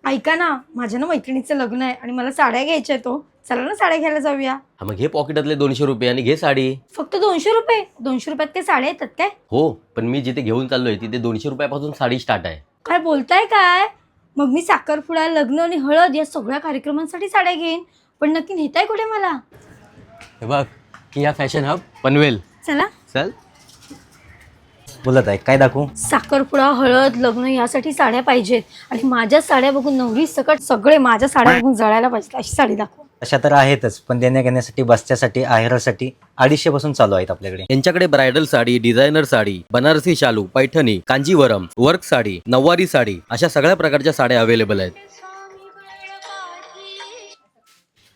ऐका ना, माझ्या ना मैत्रिणीचं लग्न आहे आणि मला साड्या घ्यायच्या आहेत. चला ना साड्या घ्यायला जाऊया. हा, मग घे पॉकेटातले 200 रुपये आणि घे साडी. फक्त 200 रुपये? 200 रुपयात काय साड्या येतात काय? हो, पण मी जिथे घेऊन चाललोय तिथे 200 रुपयापासून साडी स्टार्ट आहे. काय बोलताय काय? मग मी साखरपुडा, लग्न आणि हळद या सगळ्या कार्यक्रमांसाठी साड्या घेईन. पण नक्की नेताय कुठे मला? हे बघ की या फॅशन हब पनवेल. चला. चल. बोलत आहे काय दाखवू? साखरपुडा, हळद, लग्न यासाठी साड्या पाहिजेत आणि माझ्या साड्या बघून नवरी सकट सगळे माझ्या साड्या बघून जळायला पाहिजेत अशी साडी दाखव. अशा तर आहेतच, पण देण्या घेण्यासाठी, बस्त्यासाठी, आहेरासाठी 250 पासून चालू आहेत आपल्याकडे. यांच्याकडे ब्रायडल साडी, डिझायनर साडी, बनारसी शालू, पैठणी, कांजीवरम, वर्क साडी, नऊवारी साडी अशा सगळ्या प्रकारच्या साड्या अवेलेबल आहेत.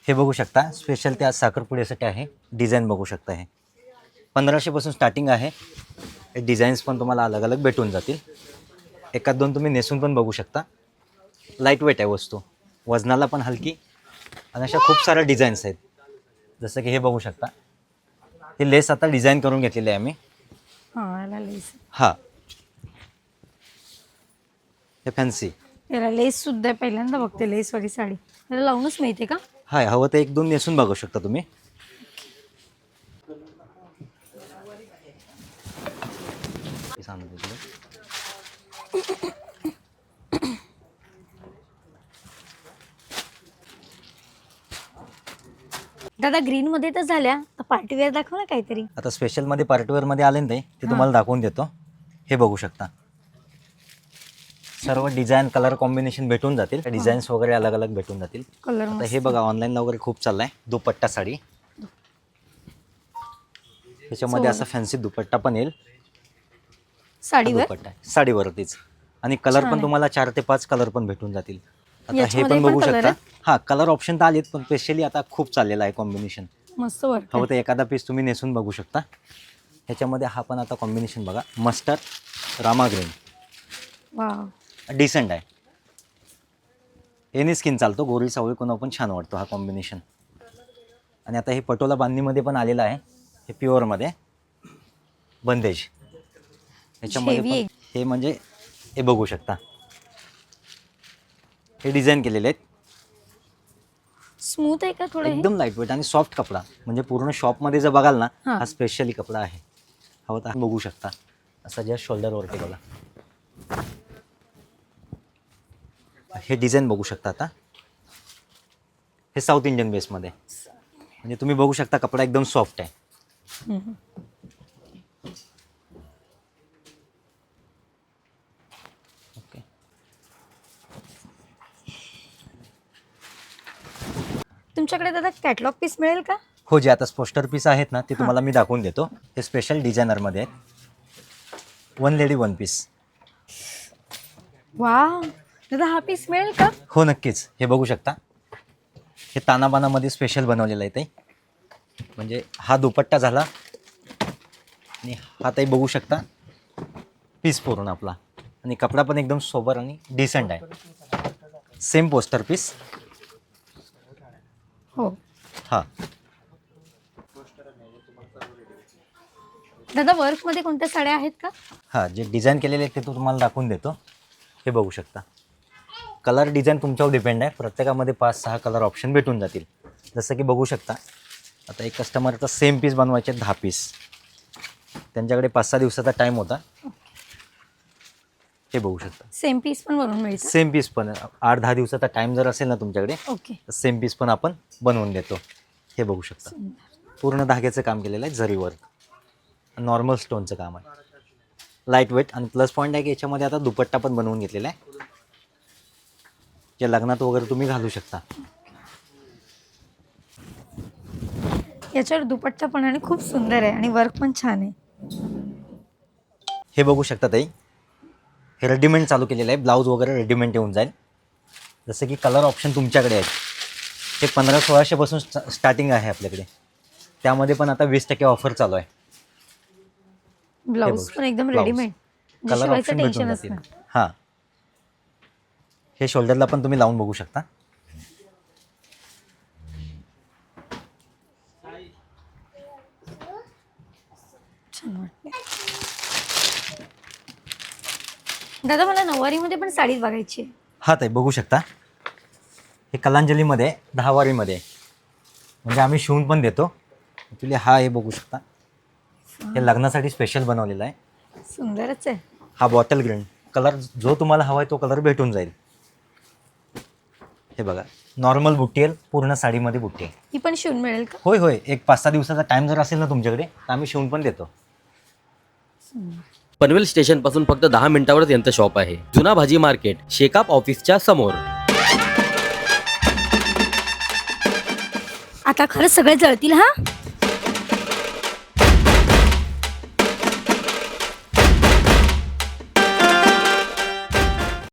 हे बघू शकता, स्पेशल त्या साखरपुड्यासाठी आहे. डिझाईन बघू शकता, हे 1500 पासून स्टार्टिंग आहे. हे डिझाईन्स पण तुम्हाला अलग अलग भेटून जातील. एकात दोन तुम्ही नेसून पण बघू शकता. लाईट वेट आहे वस्तू, वजनाला पण हलकी, आणि अशा खूप साऱ्या डिझाईन्स आहेत. जसं की हे बघू शकता, हे लेस आता डिझाईन करून घेतलेले आहे आम्ही. हां, हे फॅन्सी. याला लेस सुद्धा पहिल्यांदा बघते, लेसवाली साडी त्याला लावूनच मिळते का? हाय, हवं तर एक दोन नेसून बघू शकता तुम्ही. दादा ग्रीन मध्ये तर झाल्या, तर पार्टीवेअर दाखव ना काहीतरी. आता स्पेशलमध्ये पार्टीवेअरमध्ये आले ना ते तुम्हाला दाखवून देतो. हे बघू शकता, सर्व डिझाईन कलर कॉम्बिनेशन भेटून जातील. डिझाईन्स वगैरे अलग अलग भेटून जातील. कलर आता हे बघा, ऑनलाईनला वगैरे खूप चाललाय दुपट्टा साडी. त्याच्यामध्ये असा फॅन्सी दुपट्टा पण येईल. साडीवर दुपट्टा साडीवरतीच, आणि कलर पण तुम्हाला 4 ते 5 कलर पण भेटून जातील. आता हे याच्यामध्ये पण पण बघू color शकता. आहेत? हा, कलर ऑप्शन तर आलेत, पण स्पेशली आता खूप चाललेला आहे कॉम्बिनेशन. मस्त वर्क हवं तर एखादा पीस तुम्ही नेसून बघू शकता. ह्याच्यामध्ये हा पण आता कॉम्बिनेशन बघा, मस्टर्ड रामा ग्रीन, वाव. डिसेंट आहे. एनी स्किन चालतो, गोरी सावळी कोणा पण छान वाटतो हा कॉम्बिनेशन. आणि आता हे पटोला बांधणीमध्ये पण आलेलं आहे. हे प्युअरमध्ये बंदेज. ह्याच्यामध्ये Heavy आहे. पण हे म्हणजे हे बघू शकता, हे डिझाईन केलेले आहेत. स्मूथ आहे का थोडं हे? एकदम लाईट वेट आणि सॉफ्ट कपडा. म्हणजे पूर्ण शॉपमध्ये जर बघाल ना, हां. हा स्पेशली कपडा आहे. हवं तर बघू शकता, असा जस्ट शोल्डरवरती बघा. हे डिझाईन बघू शकता. आता हे साऊथ इंडियन बेसमध्ये, म्हणजे तुम्ही बघू शकता कपडा एकदम सॉफ्ट आहे. हम्म. ओके, तुमच्याकडे दादा कॅटलॉग पीस मिळेल का? हो, जे आता पोस्टर पीस आहेत ना ते तुम्हाला मी दाखवून देतो. हे स्पेशल डिझायनरमध्ये आहेत. 1 लेडी 1 पीस. वाव, दादा हा पीस मिळेल का? हो, नक्कीच. हे बघू शकता, हे तानाबानामध्ये स्पेशल बनवलेलं आहे ते. म्हणजे हा दुपट्टा झाला, आणि हा ताई बघू शकता पीस पूर्ण आपला, आणि कपडा पण एकदम सोबर आणि डिसेंट आहे. Same poster piece. हो. हां, दादा वर्क मध्ये कोणत्या साड्या आहेत का? हां, जे डिझाईन केलेले आहेत ते तुम्हाला दाखवून देतो. हे बघू शकता, कलर डिझाईन तुमच्यावर डिपेंड आहे. प्रत्येकामध्ये 5-6 कलर ऑप्शन भेटून जातील. जसं की बघू शकता, आता एक कस्टमरचा सेम पीस बनवायचे 10 पीस. त्यांच्याकडे 5-6 दिवसाचा टाईम होता. हे बघू शकता, सेम पीस पण बनवून मिळतं? सेम पीस पण 8-10 दिवसाचा टाईम जर असेल ना तुमच्याकडे, ओके. तर सेम पीस पण आपण बनवून देतो. हे बघू शकता, पूर्ण धाग्याचं काम केलेलं आहे, जरीवर. नॉर्मल स्टोनचं काम आहे, लाईट वेट. आणि प्लस पॉईंट आहे की याच्यामध्ये आता दुपट्टा पण बनवून घेतलेला आहे, जे लग्नात वगैरे तुम्ही घालू शकता. याच्यावर दुपट्टा पण आणि खूप सुंदर आहे, आणि वर्क पण छान आहे. हे बघू शकता ताई, हे रेडीमेड चालू केलेलं आहे. ब्लाऊज वगैरे रेडीमेड येऊन जाईल. जसं की कलर ऑप्शन तुमच्याकडे आहेत. हे 1500-1600 पासून स्टार्टिंग आहे आपल्याकडे. त्यामध्ये पण आता 20% ऑफर चालू आहे. ब्लाऊज पण एकदम ब्लाऊज. रेडीमेड, कलर शिवायचं ऑप्शन भेटून टेन्शनच जातील. नाही. हां, हे शोल्डरला पण तुम्ही लावून बघू शकता. छान वाटते. दादा मला नऊवारीमध्ये पण साडी बघायची आहे. हां ताई, बघू शकता. हे कलांजलीमध्ये 10 वारीमध्ये आहे. म्हणजे आम्ही शिवून पण देतो. ॲक्च्युली हा हे बघू शकता, हे लग्नासाठी स्पेशल बनवलेला आहे. सुंदरच आहे. हा बॉटल ग्रीन कलर, जो तुम्हाला हवा आहे तो कलर भेटून जाईल. हे बघा, नॉर्मल बुट्टी आहे, पूर्ण साडीमध्ये बुट्टी आहे. ही पण शिवून मिळेल का? होय होय, एक 5-6 दिवसाचा टाइम जर असेल ना तुमच्याकडे तर आम्ही शिवून पण देतो. पनवेल स्टेशन पासून फक्त 10 मिनिटावरच यांचं शॉप आहे. जुना भाजी मार्केट, शेकाप ऑफिसच्या समोर. आता खरंच सगळे जळतील हा.